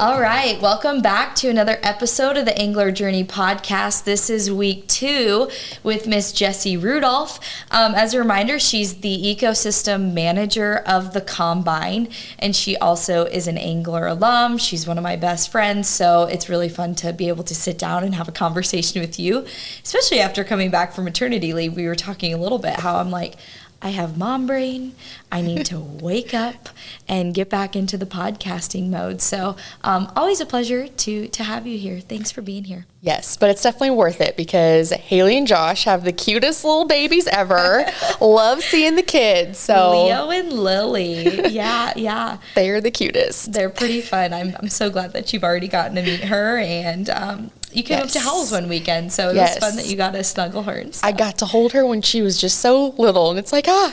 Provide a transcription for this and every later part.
All right, welcome back to another episode of the Engler Journey podcast. This is week 2 with Miss Jessie Rudolph. As a reminder, she's the ecosystem manager of the Combine, and she also is an Engler alum. She's one of my best friends, so it's really fun to be able to sit down and have a conversation with you, especially after coming back from maternity leave. We were talking a little bit how I'm like, I have mom brain. I need to wake up and get back into the podcasting mode. So always a pleasure to have you here. Thanks for being here. Yes, but it's definitely worth it because Haley and Josh have the cutest little babies ever. Love seeing the kids. So Leo and Lily. Yeah. They are the cutest. They're pretty fun. I'm so glad that you've already gotten to meet her, and you came up to Howell's one weekend, so it was fun that you got to snuggle her and stuff. I got to hold her when she was just so little, and it's like, I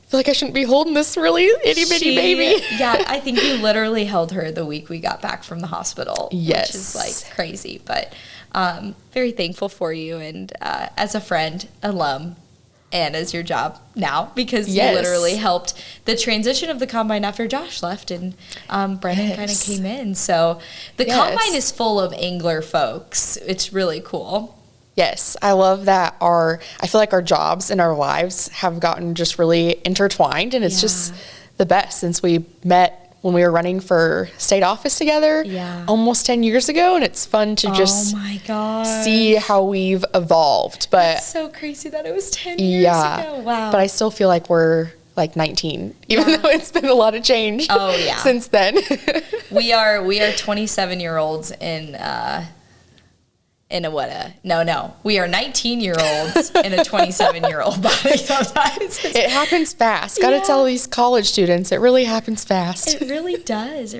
feel like I shouldn't be holding this really itty-bitty baby. Yeah, I think you literally held her the week we got back from the hospital, yes. Which is like crazy, but very thankful for you, and as a friend, alum, and as your job now, because you literally helped the transition of the Combine after Josh left and Brennan kind of came in. So the Combine is full of Engler folks. It's really cool. Yes, I love that I feel like our jobs and our lives have gotten just really intertwined, and it's just the best since we met when we were running for state office together almost 10 years ago, and it's fun to just see how we've evolved. But it's so crazy that it was 10 years ago. Wow. But I still feel like we're like 19, even though it's been a lot of change since then. We are 27-year-olds we are 19-year-olds in a 27-year-old body sometimes. It happens fast. Got to tell these college students, it really happens fast. It really does.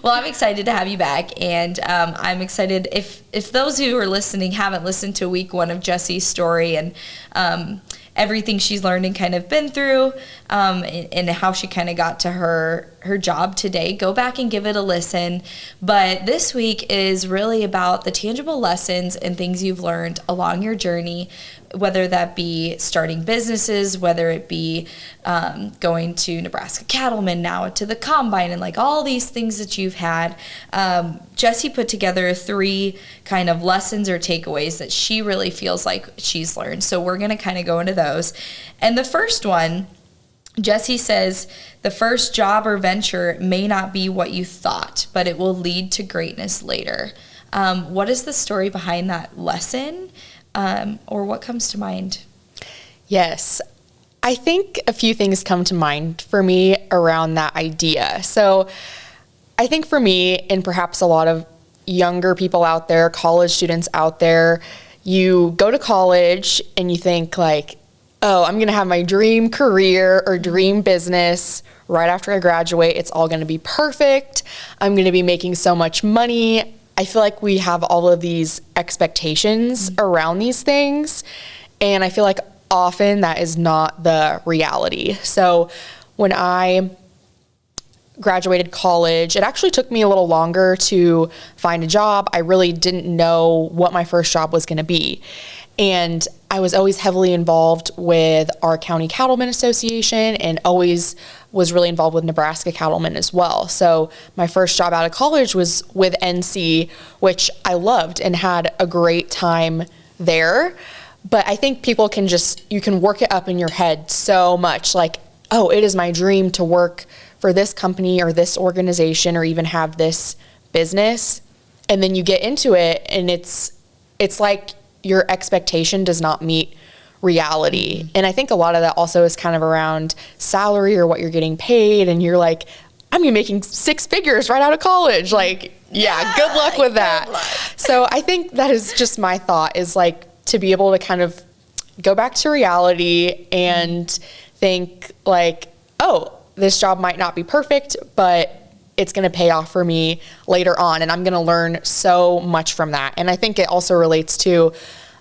Well, I'm excited to have you back, and I'm excited if those who are listening haven't listened to week 1 of Jessie's story and everything she's learned and kind of been through, and how she kind of got to her job today, go back and give it a listen. But this week is really about the tangible lessons and things you've learned along your journey, whether that be starting businesses, whether it be going to Nebraska Cattlemen, now to the Combine, and like all these things that you've had. Jessie put together 3 kind of lessons or takeaways that she really feels like she's learned. So we're going to kind of go into those. And the first one, Jessie says, the first job or venture may not be what you thought, but it will lead to greatness later. What is the story behind that lesson? Or what comes to mind? Yes, I think a few things come to mind for me around that idea. So I think for me, and perhaps a lot of younger people out there, college students out there, you go to college and you think like, oh, I'm going to have my dream career or dream business right after I graduate. It's all going to be perfect. I'm going to be making so much money. I feel like we have all of these expectations around these things, and I feel like often that is not the reality. So when I graduated college, it actually took me a little longer to find a job. I really didn't know what my first job was going to be. And I was always heavily involved with our county cattlemen association and always was really involved with Nebraska Cattlemen as well. So my first job out of college was with NC, which I loved and had a great time there. But I think people you can work it up in your head so much, like, oh, it is my dream to work for this company or this organization or even have this business. And then you get into it and it's like your expectation does not meet reality. And I think a lot of that also is kind of around salary or what you're getting paid. And you're like, I'm gonna be making 6 figures right out of college. Like, good luck with that. So I think that is just my thought, is like to be able to kind of go back to reality and think like, oh, this job might not be perfect, but it's going to pay off for me later on, and I'm going to learn so much from that. And I think it also relates to,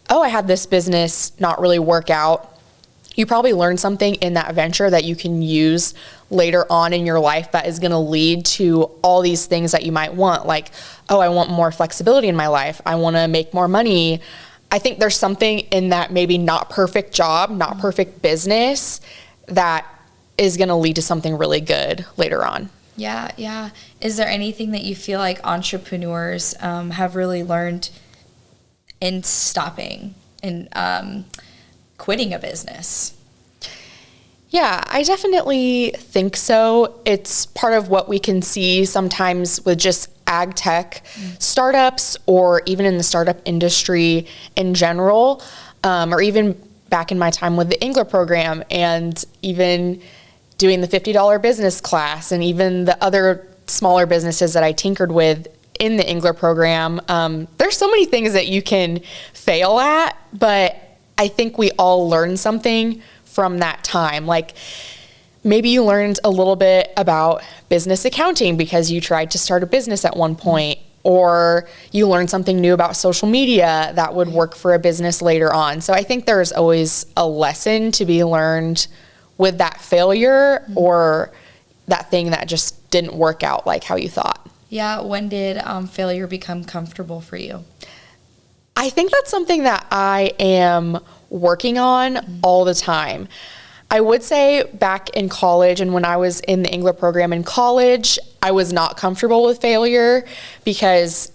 oh, I had this business not really work out. You probably learned something in that venture that you can use later on in your life that is going to lead to all these things that you might want. Like, oh, I want more flexibility in my life. I want to make more money. I think there's something in that maybe not perfect job, not perfect business that is going to lead to something really good later on. Yeah, yeah. Is there anything that you feel like entrepreneurs have really learned in stopping and quitting a business? Yeah, I definitely think so. It's part of what we can see sometimes with just ag tech startups, or even in the startup industry in general, or even back in my time with the Engler program, and even doing the $50 business class, and even the other smaller businesses that I tinkered with in the Engler program. There's so many things that you can fail at, but I think we all learn something from that time. Like, maybe you learned a little bit about business accounting because you tried to start a business at one point, or you learned something new about social media that would work for a business later on. So I think there's always a lesson to be learned with that failure or that thing that just didn't work out like how you thought. Yeah, when did failure become comfortable for you? I think that's something that I am working on all the time. I would say back in college and when I was in the Engler program in college, I was not comfortable with failure because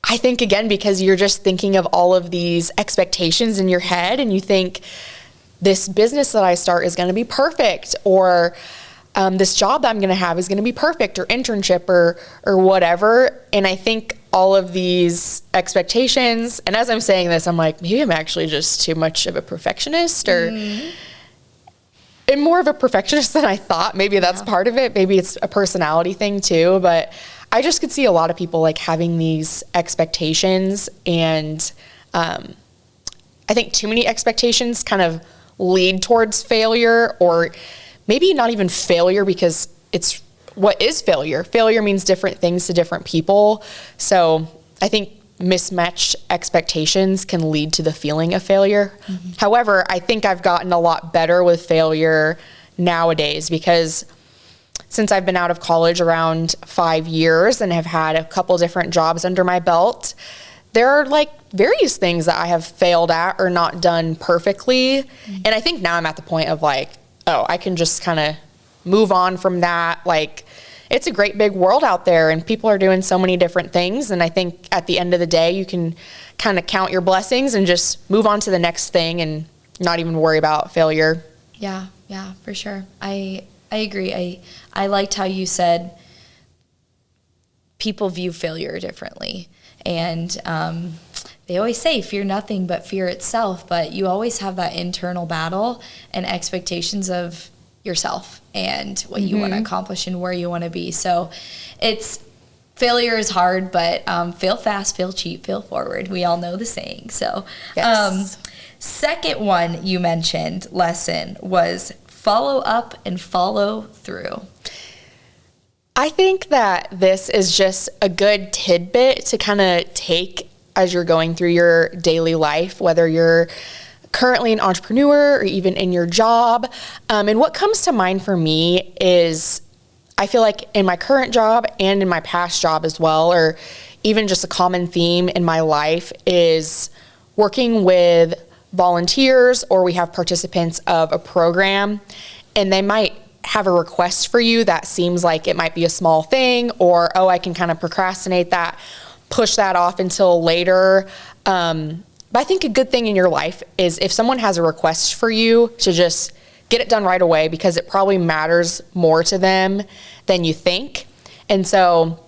I think, again, because you're just thinking of all of these expectations in your head, and you think this business that I start is going to be perfect, or this job that I'm going to have is going to be perfect, or internship or whatever. And I think all of these expectations, and as I'm saying this, I'm like, maybe I'm actually just too much of a perfectionist, or and more of a perfectionist than I thought. Maybe that's part of it. Maybe it's a personality thing too, but I just could see a lot of people like having these expectations, and I think too many expectations kind of lead towards failure, or maybe not even failure, because it's what is failure? Failure means different things to different people. So I think mismatched expectations can lead to the feeling of failure. However, I think I've gotten a lot better with failure nowadays, because since I've been out of college around 5 years and have had a couple different jobs under my belt, there are like various things that I have failed at or not done perfectly. And I think now I'm at the point of like, oh, I can just kind of move on from that. Like, it's a great big world out there and people are doing so many different things. And I think at the end of the day, you can kind of count your blessings and just move on to the next thing and not even worry about failure. Yeah, for sure. I agree. I liked how you said people view failure differently. And they always say fear nothing but fear itself, but you always have that internal battle and expectations of yourself and what you want to accomplish and where you want to be. So failure is hard, but fail fast, fail cheap, fail forward. We all know the saying. So Yes. Second one you mentioned lesson was follow up and follow through. I think that this is just a good tidbit to kind of take as you're going through your daily life, whether you're currently an entrepreneur or even in your job. And what comes to mind for me is I feel like in my current job and in my past job as well, or even just a common theme in my life, is working with volunteers, or we have participants of a program, and they might have a request for you that seems like it might be a small thing, or, oh, I can kind of procrastinate that, push that off until later. But I think a good thing in your life is if someone has a request for you, to just get it done right away, because it probably matters more to them than you think. And so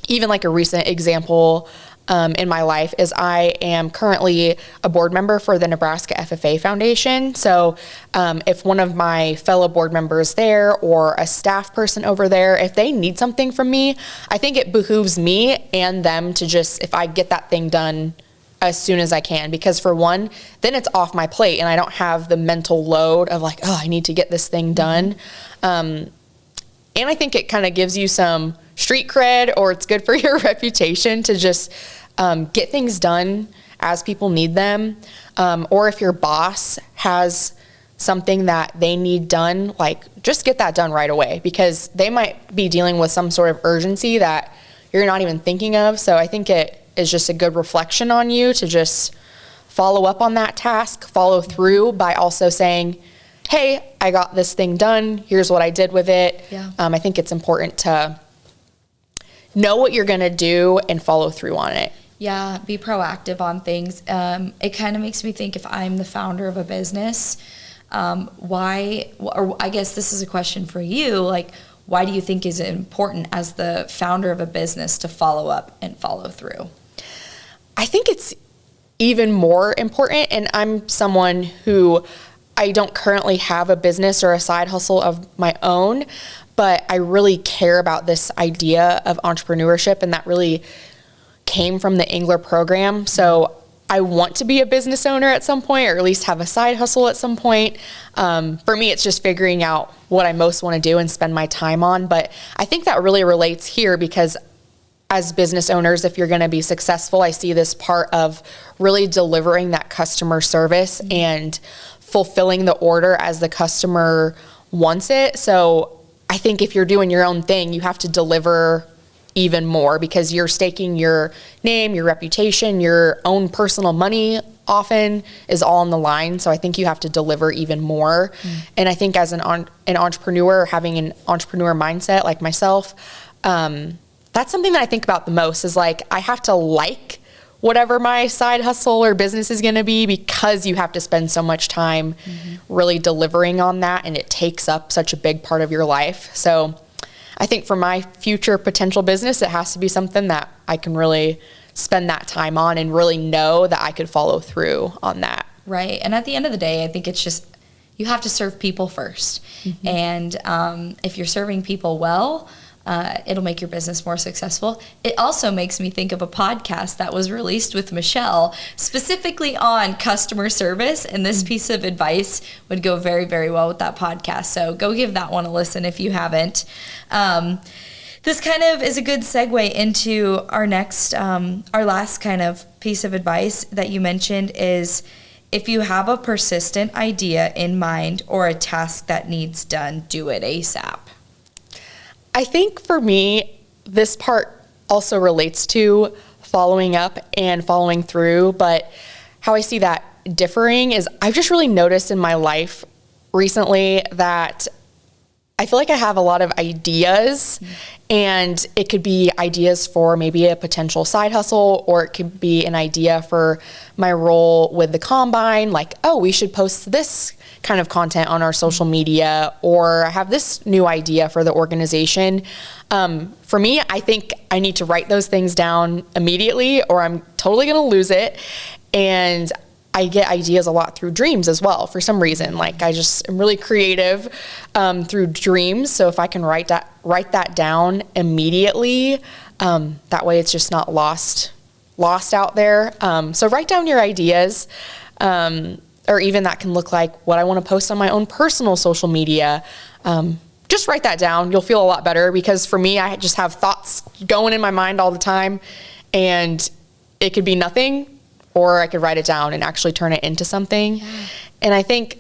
even like a recent example in my life is I am currently a board member for the Nebraska FFA Foundation. So if one of my fellow board members there, or a staff person over there, if they need something from me, I think it behooves me and them to just, if I get that thing done as soon as I can, because for one, then it's off my plate and I don't have the mental load of like, oh, I need to get this thing done. And I think it kind of gives you some street cred, or it's good for your reputation to just get things done as people need them. Or if your boss has something that they need done, like just get that done right away, because they might be dealing with some sort of urgency that you're not even thinking of. So I think it is just a good reflection on you to just follow up on that task, follow through by also saying, hey, I got this thing done. Here's what I did with it. Yeah. I think it's important to know what you're going to do and follow through on it. Yeah, be proactive on things. It kind of makes me think, if I'm the founder of a business, why, or I guess this is a question for you, like, why do you think is it important as the founder of a business to follow up and follow through? I think it's even more important, and I'm someone who, I don't currently have a business or a side hustle of my own, but I really care about this idea of entrepreneurship, and that really came from the Engler program. So I want to be a business owner at some point, or at least have a side hustle at some point. For me, it's just figuring out what I most want to do and spend my time on. But I think that really relates here, because as business owners, if you're going to be successful, I see this part of really delivering that customer service and fulfilling the order as the customer wants it. So I think if you're doing your own thing, you have to deliver even more, because you're staking your name, your reputation, your own personal money often is all on the line. So I think you have to deliver even more. And I think as an entrepreneur, having an entrepreneur mindset like myself, that's something that I think about the most, is like, I have to like whatever my side hustle or business is going to be, because you have to spend so much time really delivering on that, and it takes up such a big part of your life. So I think for my future potential business, it has to be something that I can really spend that time on and really know that I could follow through on that. Right. And at the end of the day, I think it's just, you have to serve people first. And if you're serving people well, it'll make your business more successful. It also makes me think of a podcast that was released with Michelle specifically on customer service, and this piece of advice would go very, very well with that podcast. So go give that one a listen if you haven't. This kind of is a good segue into our next, our last kind of piece of advice that you mentioned is, if you have a persistent idea in mind or a task that needs done, do it ASAP. I think for me, this part also relates to following up and following through, but how I see that differing is, I've just really noticed in my life recently that I feel like I have a lot of ideas, and it could be ideas for maybe a potential side hustle, or it could be an idea for my role with the Combine, like, oh, we should post this kind of content on our social media, or I have this new idea for the organization. For me, I think I need to write those things down immediately, or I'm totally going to lose it. And I get ideas a lot through dreams as well, for some reason. Like, I just am really creative through dreams. So if I can write that down immediately, that way it's just not lost out there. So write down your ideas, or even that can look like what I want to post on my own personal social media. Just write that down. You'll feel a lot better, because for me, I just have thoughts going in my mind all the time, and it could be nothing, or I could write it down and actually turn it into something. Yeah. And I think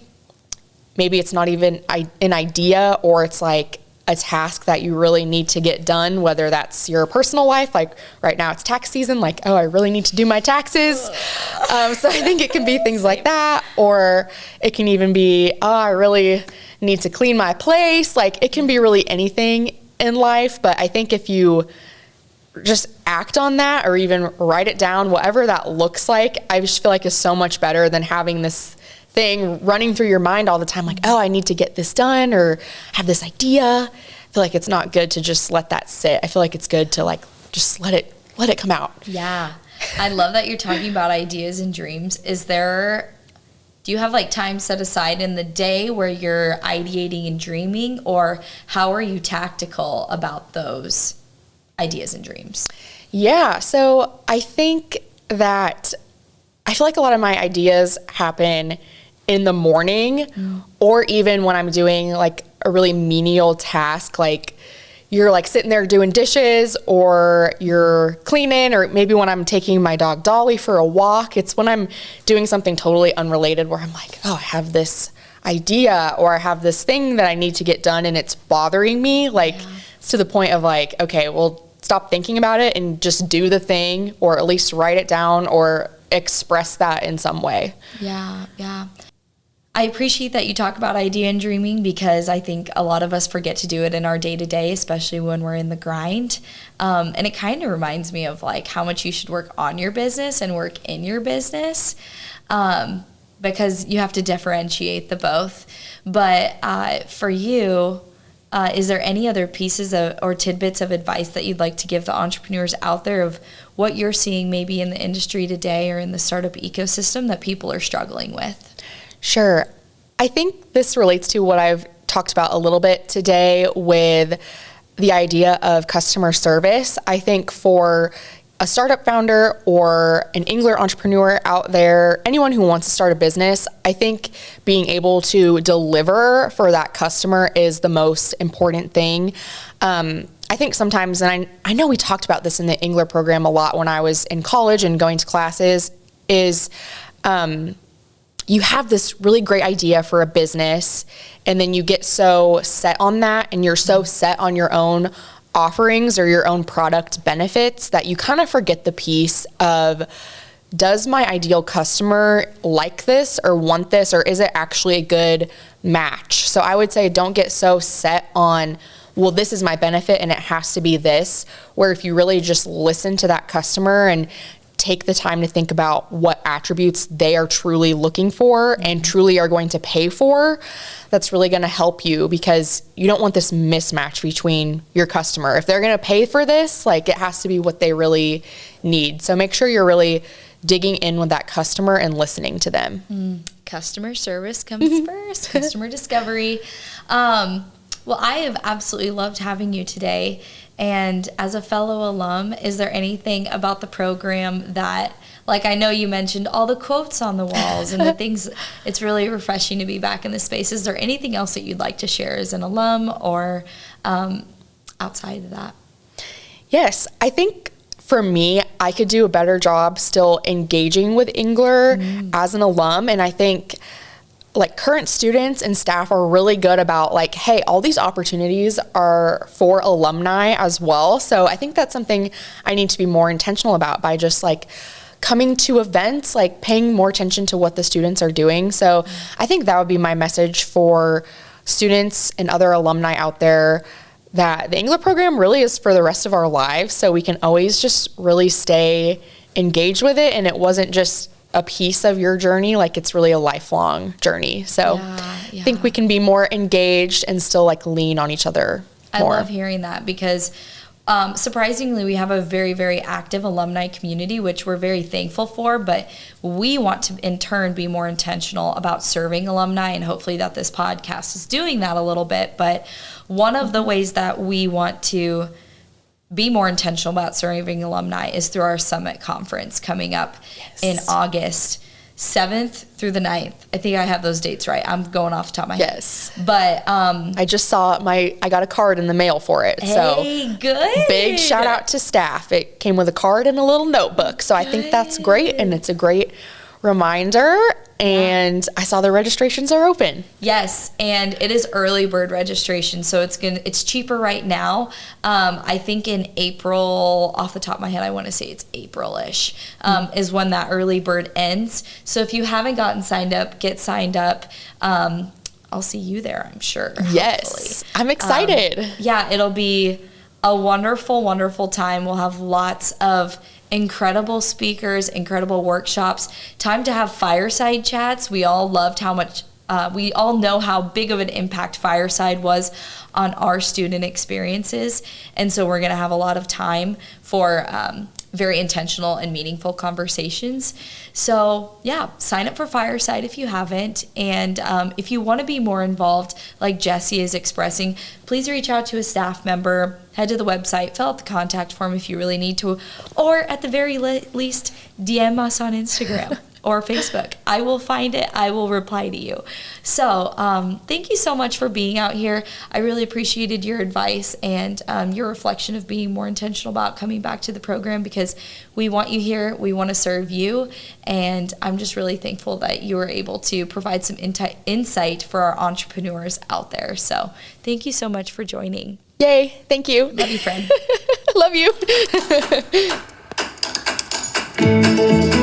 maybe it's not even an idea, or it's like a task that you really need to get done, whether that's your personal life, like right now it's tax season, like, oh, I really need to do my taxes. So I think it can be things like that, or it can even be, oh, I really need to clean my place. Like, it can be really anything in life, but I think if you just act on that, or even write it down, whatever that looks like, I just feel like is so much better than having this thing running through your mind all the time, like, oh, I need to get this done, or have this idea. I feel like it's not good to just let that sit. I feel like it's good to, like, just let it come out. Yeah. I love that you're talking about ideas and dreams. Do you have like time set aside in the day where you're ideating and dreaming, or how are you tactical about those ideas and dreams? Yeah, so I think that I feel like a lot of my ideas happen in the morning, or even when I'm doing like a really menial task, like you're like sitting there doing dishes, or you're cleaning, or maybe when I'm taking my dog Dolly for a walk. It's when I'm doing something totally unrelated where I'm like, oh, I have this idea, or I have this thing that I need to get done, and it's bothering me. Like, it's to the point of like, okay, well, stop thinking about it and just do the thing, or at least write it down or express that in some way. Yeah. I appreciate that you talk about idea and dreaming, because I think a lot of us forget to do it in our day-to-day, especially when we're in the grind. And it kind of reminds me of like how much you should work on your business and work in your business, because you have to differentiate the both. But for you, is there any other pieces or tidbits of advice that you'd like to give the entrepreneurs out there of what you're seeing maybe in the industry today or in the startup ecosystem that people are struggling with? Sure. I think this relates to what I've talked about a little bit today with the idea of customer service. I think for a startup founder or an Engler entrepreneur out there, anyone who wants to start a business, I think being able to deliver for that customer is the most important thing. I think sometimes, and I know we talked about this in the Engler program a lot when I was in college and going to classes, is you have this really great idea for a business, and then you get so set on that, and you're so set on your own offerings or your own product benefits that you kind of forget the piece of, does my ideal customer like this or want this, or is it actually a good match? So I would say don't get so set on, well, this is my benefit and it has to be this, where if you really just listen to that customer and take the time to think about what attributes they are truly looking for and truly are going to pay for, that's really going to help you, because you don't want this mismatch between your customer. If they're going to pay for this, like, it has to be what they really need. So make sure you're really digging in with that customer and listening to them. Customer service comes first, customer discovery. Well, I have absolutely loved having you today. And as a fellow alum, is there anything about the program that, like, I know you mentioned all the quotes on the walls and the things, it's really refreshing to be back in the space. Is there anything else that you'd like to share as an alum or outside of that? Yes, I think for me, I could do a better job still engaging with Engler as an alum. And I think like current students and staff are really good about like, hey, all these opportunities are for alumni as well. So I think that's something I need to be more intentional about by just like coming to events, like paying more attention to what the students are doing. So I think that would be my message for students and other alumni out there, that the Engler program really is for the rest of our lives. So we can always just really stay engaged with it. And it wasn't just a piece of your journey, like it's really a lifelong journey. So I think we can be more engaged and still like lean on each other more. I love hearing that, because surprisingly, we have a very, very active alumni community, which we're very thankful for, but we want to in turn be more intentional about serving alumni, and hopefully that this podcast is doing that a little bit. But one of the ways that we want to be more intentional about serving alumni is through our summit conference coming up in August 7th through the 9th. I think I have those dates right. I'm going off the top of my head. But I just saw I got a card in the mail for it. Hey, so good. Big shout out to staff. It came with a card and a little notebook. So I think that's great, and it's a great reminder. And I saw the registrations are open. Yes, and it is early bird registration, so it's cheaper right now. I think in April, off the top of my head, I want to say it's April-ish, is when that early bird ends. So if you haven't gotten signed up, get signed up. I'll see you there, I'm sure. Yes, hopefully. I'm excited. It'll be a wonderful, wonderful time. We'll have lots of incredible speakers, incredible workshops, time to have fireside chats. We all loved how much, we all know how big of an impact Fireside was on our student experiences. And so we're going to have a lot of time for very intentional and meaningful conversations. So sign up for Fireside if you haven't. And if you want to be more involved, like Jessie is expressing, please reach out to a staff member, head to the website, fill out the contact form if you really need to, or at the very least, DM us on Instagram or Facebook. I will find it. I will reply to you. So thank you so much for being out here. I really appreciated your advice and your reflection of being more intentional about coming back to the program, because we want you here. We want to serve you. And I'm just really thankful that you were able to provide some insight for our entrepreneurs out there. So thank you so much for joining. Yay. Thank you. Love you, friend. Love you.